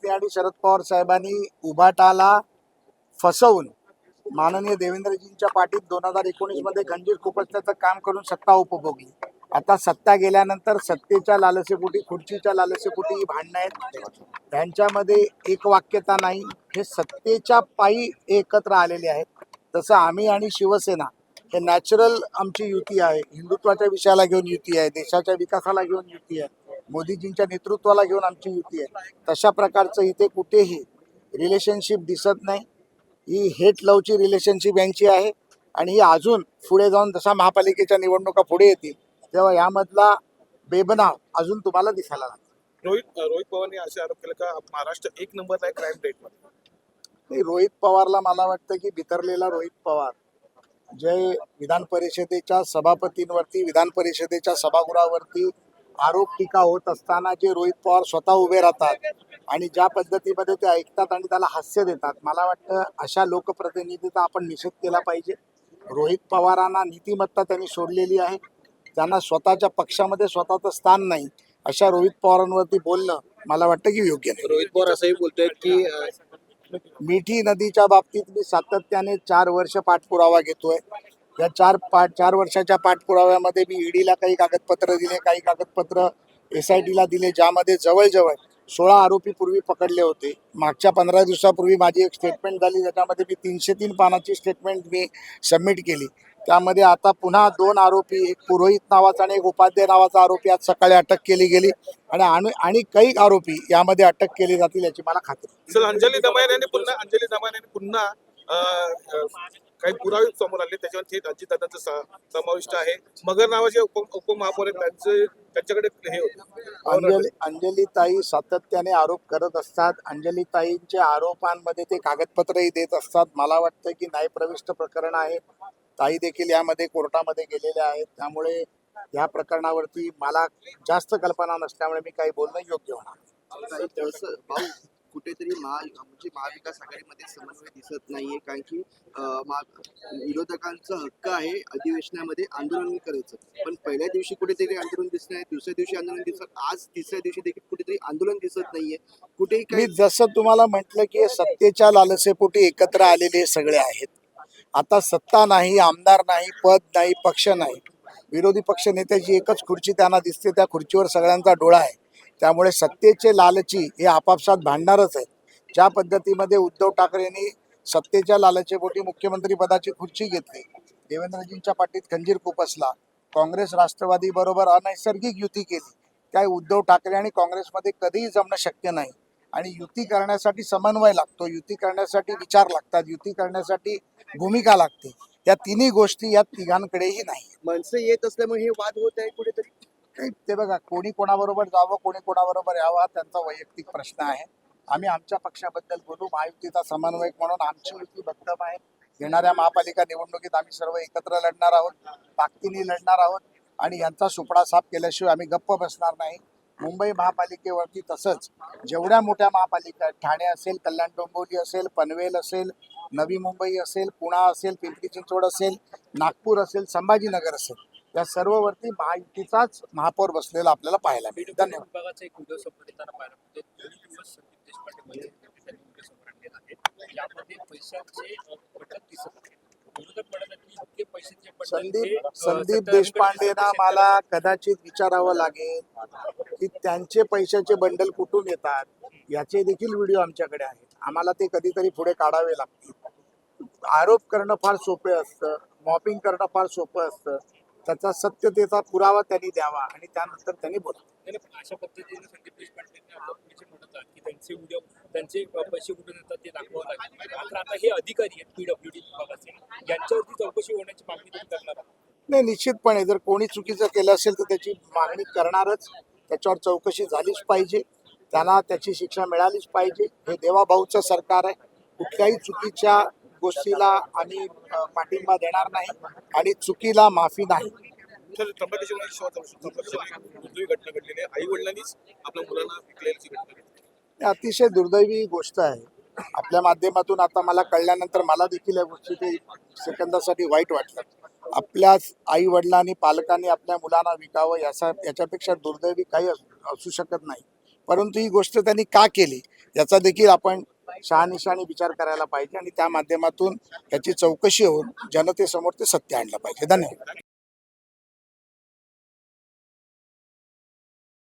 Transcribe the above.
यांनी आणि शरद पवार साहेबांनी उभाटाला फसवून माननीय देवेंद्रजींच्या पाठीत 2019 मध्ये खंजीर खुपसण्याचं काम करून सत्ता उपभोगली. आता सत्ता गेल्यानंतर सत्तेच्या लालसेपोटी, खुर्चीच्या लालसेपोटी ही भांडणं आहेत. त्यांच्यामध्ये एक वाक्यता नाही. हे सत्तेच्या पायी एकत्र आलेले आहेत. तसं आम्ही आणि शिवसेना हे नॅचरल आमची युती आहे. हिंदुत्वाच्या विषयाला घेऊन युती आहे, देशाच्या विकासाला घेऊन युती आहे, मोदीजींच्या नेतृत्वाला घेऊन आमची युती आहे. तशा प्रकारचं इथे कुठेही रिलेशनशिप दिसत नाही. ही हेट लवची रिलेशनशिप यांची आहे आणि ही अजून पुढे जाऊन जसा महापालिकेच्या निवडणुका पुढे येतील तेव्हा यामधला बेबनाव अजून तुम्हाला दिसायला लागेल. रोहित पवारने असे आरोप केले का महाराष्ट्र एक नंबरला आहे क्राईम रेटमध्ये. नाही, रोहित पवारला मला वाटतं की बिथरलेला रोहित पवार जे विधान परिषदेच्या सभापतींवरती, विधान परिषदेच्या सभागृहावरती आरोप टीका होत असताना जे रोहित पवार स्वतः उभे राहतात आणि ज्या पद्धतीमध्ये ते ऐकतात आणि त्याला हास्य देतात, मला वाटतं अशा लोकप्रतिनिधीचा आपण निषेध केला पाहिजे. रोहित पवारांना नीतिमत्ता त्यांनी सोडलेली आहे. त्यांना स्वतःच्या पक्षामध्ये स्वतःचं स्थान नाही. अशा रोहित पवारांवरती बोलणं मला वाटतं की योग्य नाही. रोहित पवार असंही बोलतोय की मिठी नदीच्या बाबतीत मी सातत्याने 4 वर्ष पाठपुरावा घेतोय. या 4 वर्षाच्या पाठपुराव्यामध्ये मी ईडीला काही कागदपत्र दिले, काही कागदपत्र SITला दिले, ज्यामध्ये जवळजवळ 16 आरोपी पूर्वी पकडले होते. मागच्या 15 दिवसापूर्वी माझी एक स्टेटमेंट झाली, ज्याच्यामध्ये मी 303 पानाची स्टेटमेंट मी सबमिट केली. त्यामध्ये आता पुन्हा 2 आरोपी, एक पुरोहित नावाचा आणि एक उपाध्याय नावाचा आरोपी आज सकाळी अटक केली गेली आणि काही आरोपी यामध्ये अटक केली जातील याची मला खात्री. सर, अंजली दमाने यांनी पुन्हा काही पुरावे समोर आले, त्याच्यावर थेट अजितदादांचा समाविष्ट आहे. मगर नावाचे उपमहापौर आहेत, त्यांच्याकडे हे होतं. अंजलीताई सातत्याने आरोप करत असतात. अंजलीताईंच्या आरोपांमध्ये ते कागदपत्रही देत असतात. मला वाटतं की न्यायप्रविष्ट प्रकरण आहे. ताई देखील यामध्ये कोर्टामध्ये गेलेल्या आहेत. त्यामुळे या प्रकरणावरती मला जास्त कल्पना नसल्यामुळे मी काही बोलणं योग्य होणार. कुठेतरी म्हणजे महाविकास आघाडीमध्ये समन्वय दिसत नाहीये, कारण की विरोधकांचा हक्क आहे अधिवेशनामध्ये आंदोलन करायचं, पण पहिल्या दिवशी कुठेतरी आंदोलन दिसत नाही, दुसऱ्या दिवशी आंदोलन दिसत, आज तिसऱ्या दिवशी देखील कुठेतरी आंदोलन दिसत नाहीये. कुठेही मी जसं तुम्हाला म्हटलं की सत्तेच्या लालसेपोटी एकत्र आलेले सगळे आहेत. आता सत्ता नाही, आमदार नाही, पद नाही, पक्ष नाही. विरोधी पक्ष नेत्याची एकच खुर्ची त्यांना दिसते, त्या खुर्चीवर सगळ्यांचा डोळा आहे. त्यामुळे सत्तेचे लालची हे आपापसात भांडणारच आहेत. ज्या पद्धतीमध्ये उद्धव ठाकरेंनी सत्तेच्या लालचेपोटी मुख्यमंत्री पदाची खुर्ची घेतली, देवेंद्रजींच्या पाठीत खंजीर खुपसला, काँग्रेस राष्ट्रवादी बरोबर अनैसर्गिक युती केली, त्या उद्धव ठाकरे आणि काँग्रेसमध्ये कधीही जमणं शक्य नाही. आणि युती करण्यासाठी समन्वय लागतो, युती करण्यासाठी विचार लागतात, युती करण्यासाठी भूमिका लागते. या तिन्ही गोष्टी या तिघांकडेही नाही. माणसं येत असल्यामुळे हे वाद होत आहे कुठेतरी. ते बघा, कोणी कोणाबरोबर जावं, कोणी कोणाबरोबर यावं, त्यांचा वैयक्तिक प्रश्न आहे. आम्ही आमच्या पक्षाबद्दल बोलू. महायुतीचा समन्वयक म्हणून आमची युती भक्कम आहे. येणाऱ्या महापालिका निवडणुकीत आम्ही सर्व एकत्र लढणार आहोत, ताकदीने लढणार आहोत आणि यांचा सुपडा साफ केल्याशिवाय आम्ही गप्प बसणार नाही. मुंबई महापालिकेवरती तसंच जेवढ्या मोठ्या महापालिका आहेत, ठाणे असेल, कल्याण डोंबिवली असेल, पनवेल असेल, नवी मुंबई असेल, पुणा असेल, पिंपरी चिंचवड असेल, नागपूर असेल, संभाजीनगर असेल, या सर्ववरती महायुतीचाच महापौर बसलेला आपल्याला पाहायला मिळेल. धन्यवाद. विभागाचा एक व्हिडिओ समोर येताना पाहायला मिळते. 2 दिवस संदीप देशपांडे त्यांनी व्हिडिओ समोर आणलेला आहे. यामध्ये पैशांचे बटन दिसत आहे. विरोधक म्हणत आहेत की इतके पैशांचे बटन संदीप देशपांडेंना मला कदाचित विचारावं लागेल की त्यांचे पैशाचे बंडल कुठून येतात. याचे देखील व्हिडिओ आमच्याकडे आहेत. आम्हाला ते कधीतरी पुढे काढावे लागतील. आरोप करणं फार सोपे असतं, मॉपिंग करणं फार सोपं असतं. त्याचा सत्यतेचा पुरावा त्यांनी द्यावा आणि त्यानंतर त्यांनी बोला. अशा पद्धतीने संदीप देशपांडे म्हणतात की त्यांचे व्हिडिओ, त्यांचे पैसे कुठून येतात ते दाखवावं लागेल. मात्र आता हे अधिकारी आहेत PWD विभागाचे, यांच्यावरती चौकशी होण्याची मागणी तुम्ही करणार आहात? नाही, निश्चितपणे जर कोणी चुकीचं केलं असेल तर त्याची मागणी करणारच. त्याच्यावर चौकशी झालीच पाहिजे, त्यांना त्याची शिक्षा मिळालीच पाहिजे. हे देवाभाऊचं सरकार आहे. कुठल्याही चुकीच्या गोष्टीला आम्ही पाठिंबा देणार नाही आणि चुकीला माफी नाही. दुर्दैवी घटना घडलेली आहे. आई वडिलांनीच आपल्या मुलांना विकलेली घटना घडली. अतिशय दुर्दैवी गोष्ट आहे. आपल्या माध्यमातून आता मला कळल्यानंतर मला देखील या गोष्टी सेकंदासाठी वाईट वाटलं. आपल्याच आई वडिलांनी, पालकांनी आपल्या मुलांना विकावं याच्यापेक्षा दुर्दैवी काही असू शकत नाही. परंतु ही गोष्ट त्यांनी का केली याचा देखील आपण शहानिशहाने विचार करायला पाहिजे आणि त्या माध्यमातून याची चौकशी होऊन जनतेसमोर ते सत्य आणलं पाहिजे. धन्यवाद.